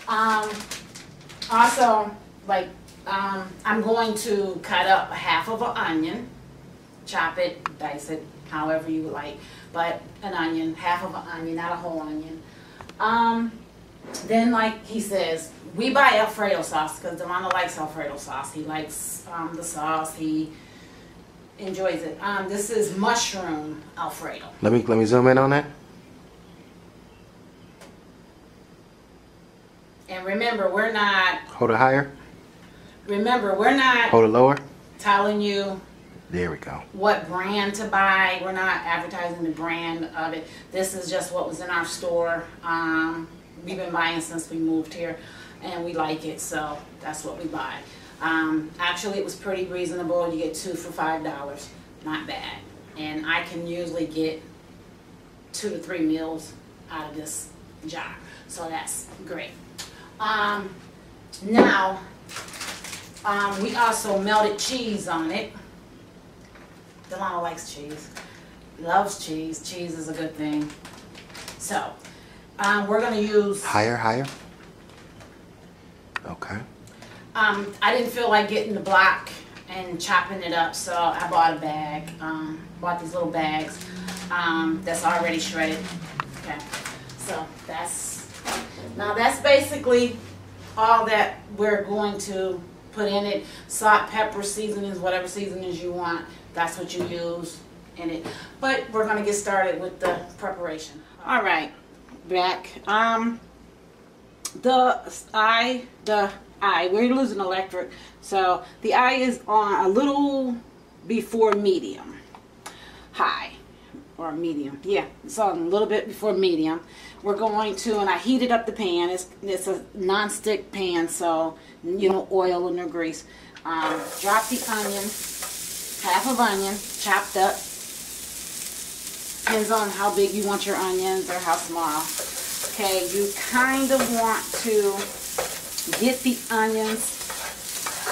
Also, like, I'm going to cut up half of an onion, chop it, dice it, however you like, but an onion, half of an onion, not a whole onion. Then, like he says, we buy Alfredo sauce because Delano likes Alfredo sauce. He likes the sauce. He enjoys it. This is mushroom Alfredo. Let me zoom in on that. And remember, we're not. Hold it higher. Remember, we're not. Hold it lower. Telling you. There we go. What brand to buy. We're not advertising the brand of it. This is just what was in our store. We've been buying since we moved here, and we like it, so that's what we buy. Actually, it was pretty reasonable. You get 2 for $5. Not bad. And I can usually get 2 to 3 meals out of this jar, so that's great. Now, we also melted cheese on it. Delano likes cheese, loves cheese. Cheese is a good thing. So, we're going to use... Higher. Okay. I didn't feel like getting the block and chopping it up, so I bought a bag. Bought these little bags that's already shredded. Okay. So, that's basically all that we're going to put in it. Salt, pepper, seasonings, whatever seasonings you want. That's what you use in it. But we're going to get started with the preparation. All right, back. We're losing electric, so the eye is on a little before medium, high, or medium. Yeah, it's on a little bit before medium. We're going to, and I heated up the pan. It's a non-stick pan, so you know, oil and no grease. Drop the onion, half of onion, chopped up. Depends on how big you want your onions or how small. Okay, you kind of want to get the onions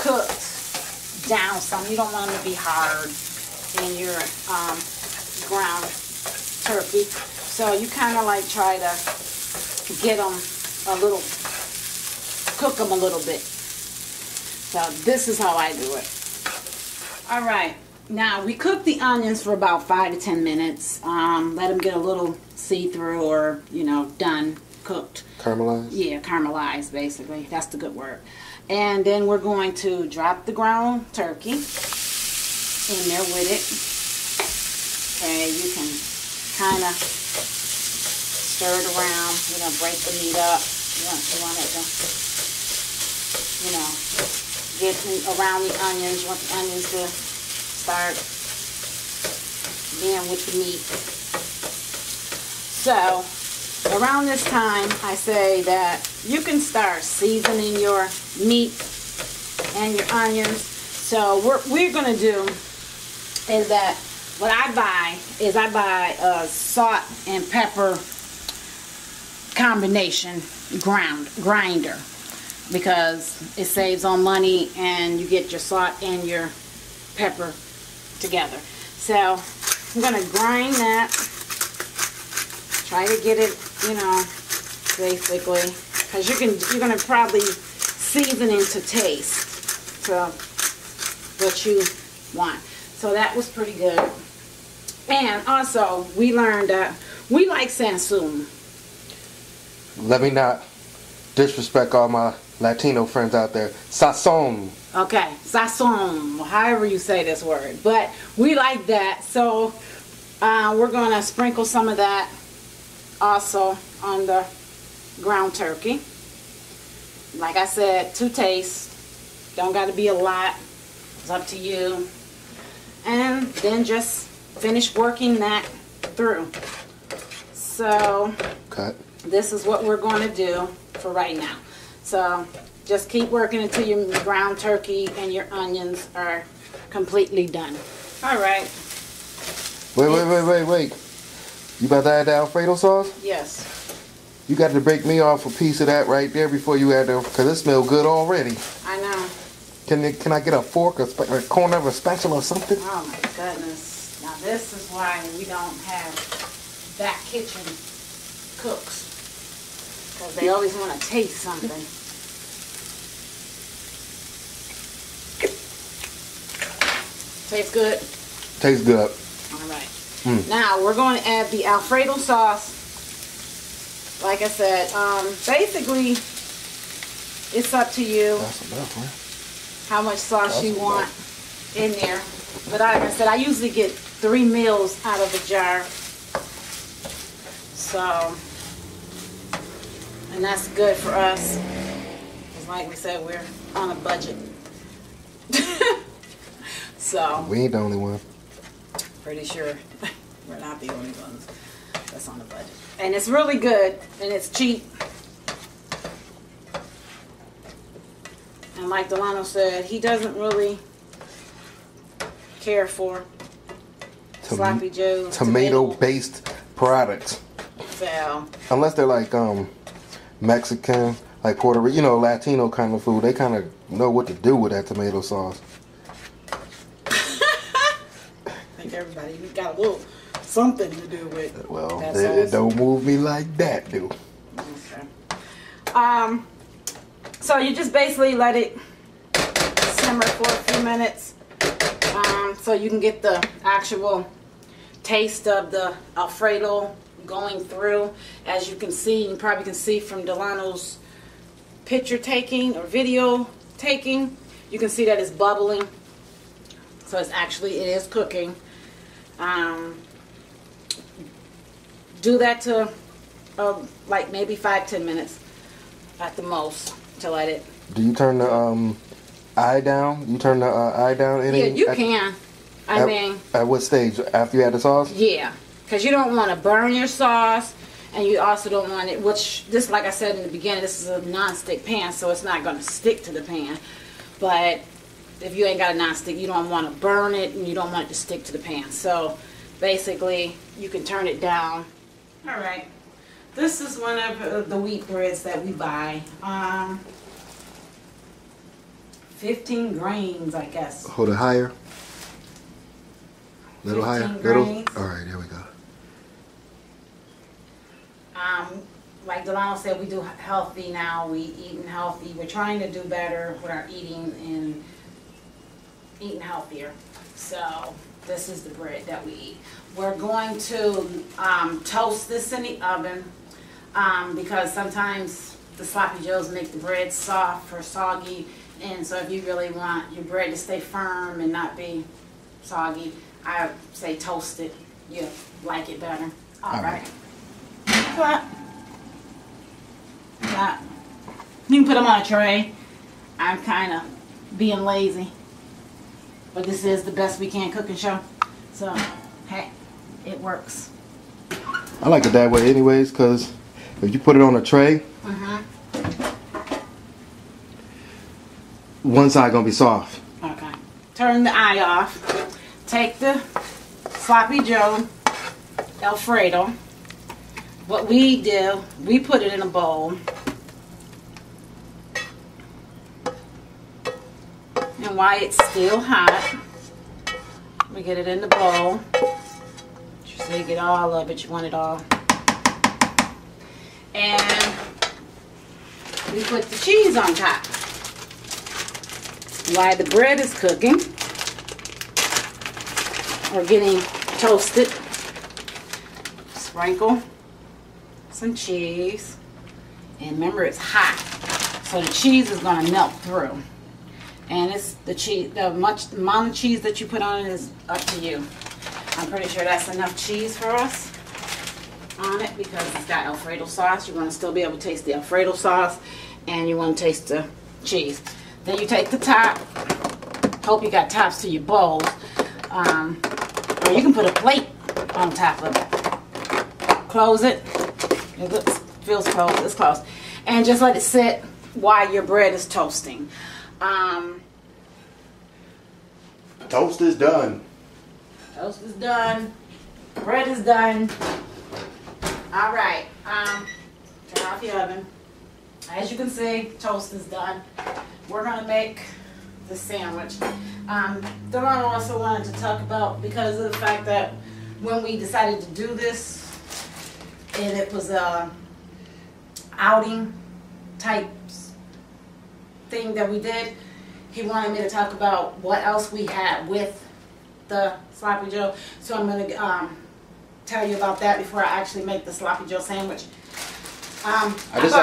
cooked down some. You don't want them to be hard in your ground turkey. So you kind of like try to get them a little, cook them a little bit. So this is how I do it. All right, now we cook the onions for about 5 to 10 minutes. Let them get a little see-through or, you know, done, cooked. Caramelized? Yeah, caramelized basically. That's the good word. And then we're going to drop the ground turkey in there with it. Okay, you can kind of stir it around, you know, break the meat up. You want it to, you know, get around the onions. You want the onions to start being with the meat. So, around this time, I say that you can start seasoning your meat and your onions. So, what we're going to do is that what I buy is I buy a salt and pepper combination grinder, because it saves on money and you get your salt and your pepper together. So I'm going to grind that, try to get it, you know, basically, because you're going to probably season it to taste to what you want. So that was pretty good. And also we learned that we like Sansum. Let me not disrespect all my Latino friends out there. Sazon. Okay, sazon, however you say this word. But we like that, so we're going to sprinkle some of that also on the ground turkey. Like I said, to taste. Don't got to be a lot. It's up to you. And then just finish working that through. So, cut. This is what we're going to do for right now. So just keep working until your ground turkey and your onions are completely done. All right. Wait. You about to add the Alfredo sauce? Yes. You got to break me off a piece of that right there before you add the, because it smells good already. I know. Can I get a fork or a corner of a spatula or something? Oh my goodness. Now this is why we don't have back kitchen cooks. because they always want to taste something. Tastes good? Tastes good. All right. Now we're going to add the Alfredo sauce. Like I said, basically it's up to you. That's enough, man. How much sauce you want in there. But like I said, I usually get 3 meals out of a jar. So, and that's good for us. Because like we said, we're on a budget. So. We ain't the only one. Pretty sure we're not the only ones that's on a budget. And it's really good, and it's cheap. And like Delano said, he doesn't really care for sloppy joes, tomato-based products. So, unless they're like Mexican, like Puerto Rican, you know, Latino kind of food, they kind of know what to do with that tomato sauce. I think everybody got a little something to do with. Well, it don't move me like that, dude. Okay. So you just basically let it simmer for a few minutes, so you can get the actual taste of the Alfredo going through. As you can see, you probably can see from Delano's picture taking or video taking, you can see that it's bubbling. So it is cooking. Do that to like maybe 5-10 minutes at the most to let it. Do you turn the eye down? You turn the eye down? Yeah, you can. I mean, at what stage? After you add the sauce? Yeah, because you don't want to burn your sauce, and you also don't want it. Which this, like I said in the beginning, this is a non-stick pan, so it's not going to stick to the pan. But if you ain't got a non-stick, you don't want to burn it, and you don't want it to stick to the pan. So basically, you can turn it down. All right. This is one of the wheat breads that we buy. 15 grains, I guess. Hold it higher. Little higher. Grains. All right, there we go. Like Delano said, we do healthy now. We eating healthy. We're trying to do better with our eating and eating healthier. So this is the bread that we eat. We're going to toast this in the oven because sometimes the sloppy joes make the bread soft or soggy, and so if you really want your bread to stay firm and not be soggy, I say toast it. You like it better. All right. Clap. Clap. You can put them on a tray. I'm kind of being lazy, but this is the best we can cooking show. So, hey, it works. I like it that way anyways, because if you put it on a tray, one side going to be soft. Okay. Turn the eye off. Take the sloppy joe Alfredo. What we do, we put it in a bowl. And while it's still hot, we get it in the bowl. So you get all of it, you want it all. And we put the cheese on top. While the bread is cooking, or getting toasted, sprinkle some cheese. And remember, it's hot, so the cheese is going to melt through. And it's the cheese, the amount of cheese that you put on it is up to you. I'm pretty sure that's enough cheese for us on it because it's got Alfredo sauce. You want to still be able to taste the Alfredo sauce, and you want to taste the cheese. Then you take the top. Hope you got tops to your bowls. Or you can put a plate on top of it. Close it. It looks, feels closed. It's closed. And just let it sit while your bread is toasting. Toast is done. Toast is done. Bread is done. All right. Turn off the oven. As you can see, toast is done. We're going to make the sandwich. Delano also wanted to talk about, because of the fact that when we decided to do this, and it was outing type thing that we did, he wanted me to talk about what else we had with the Sloppy Joe. So I'm going to tell you about that before I actually make the Sloppy Joe sandwich. I just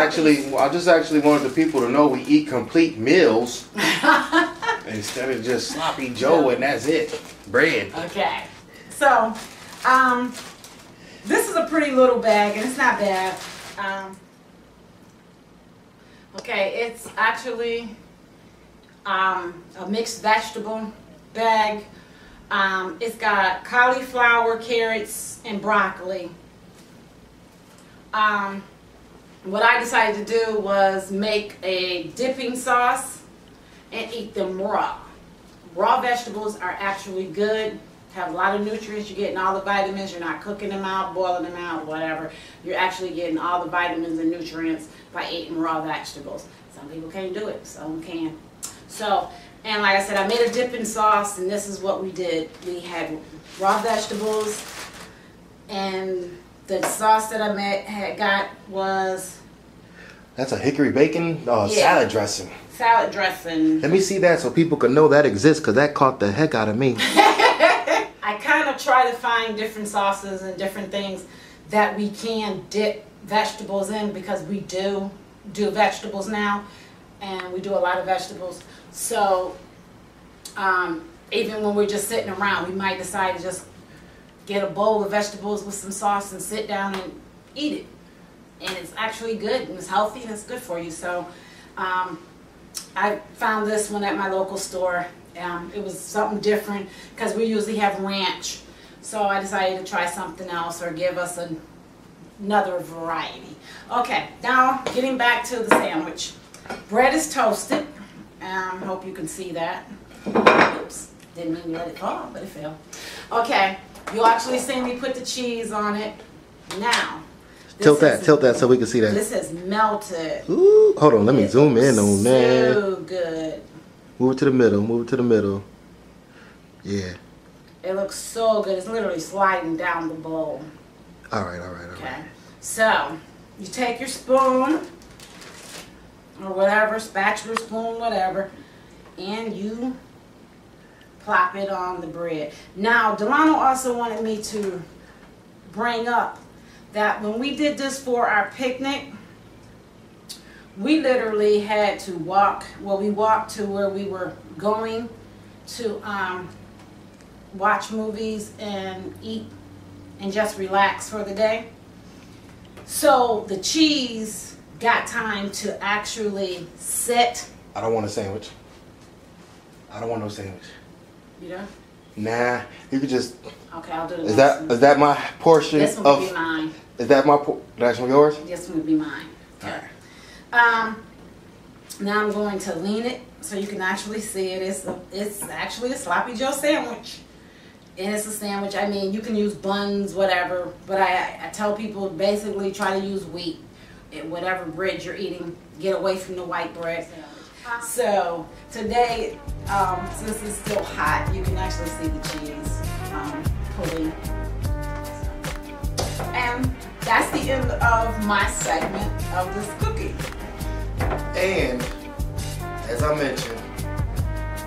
actually wanted the people to know we eat complete meals instead of just Sloppy Joe and that's it. Bread. Okay. So, this is a pretty little bag and it's not bad. Okay, it's actually a mixed vegetable bag. It's got cauliflower, carrots, and broccoli. What I decided to do was make a dipping sauce and eat them raw. Raw vegetables are actually good, have a lot of nutrients. You're getting all the vitamins. You're not cooking them out, boiling them out, whatever. You're actually getting all the vitamins and nutrients by eating raw vegetables. Some people can't do it, some can. So, and like I said, I made a dipping sauce, and this is what we did. We had raw vegetables, and the sauce that I got was... That's a hickory bacon salad dressing. Salad dressing. Let me see that so people can know that exists, because that caught the heck out of me. I kind of try to find different sauces and different things that we can dip vegetables in, because we do vegetables now, and we do a lot of vegetables. So even when we're just sitting around, we might decide to just get a bowl of vegetables with some sauce and sit down and eat it. And it's actually good, and it's healthy, and it's good for you. So I found this one at my local store. It was something different, because we usually have ranch. So I decided to try something else, or give us another variety. Okay, now getting back to the sandwich. Bread is toasted. Hope you can see that. Oops, didn't mean to let it fall, but it fell. Okay, you'll actually see me put the cheese on it. Now, tilt that so we can see that. This is melted. Ooh, hold on, let me zoom in on that. So good. Move it to the middle, move it to the middle. Yeah. It looks so good. It's literally sliding down the bowl. All right. Okay. So, you take your spoon, or whatever, spatula, spoon, whatever, and you plop it on the bread. Now, Delano also wanted me to bring up that when we did this for our picnic, we literally had to walk, we walked to where we were going to watch movies and eat and just relax for the day. So the cheese got time to actually sit. I don't want a sandwich. I don't want no sandwich. You know? Nah, you could just... Okay, I'll do it. Is that my portion? This one would be mine. Is that that's one yours? This one would be mine. Okay. Now I'm going to lean it so you can actually see it. It's actually a Sloppy Joe sandwich. And it's a sandwich. I mean, you can use buns, whatever. But I tell people basically try to use wheat. Whatever bread you're eating, get away from the white bread. So today, since it's still hot, you can actually see the cheese pulling. And that's the end of my segment of this cookie. And as I mentioned,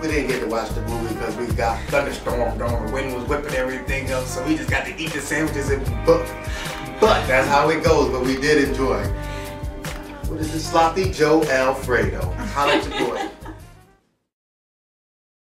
we didn't get to watch the movie because we got thunderstormed on, the wind was whipping everything up, so we just got to eat the sandwiches and book. But that's how it goes, but we did enjoy. What is this? Sloppy Joe Alfredo. Holla at your boy.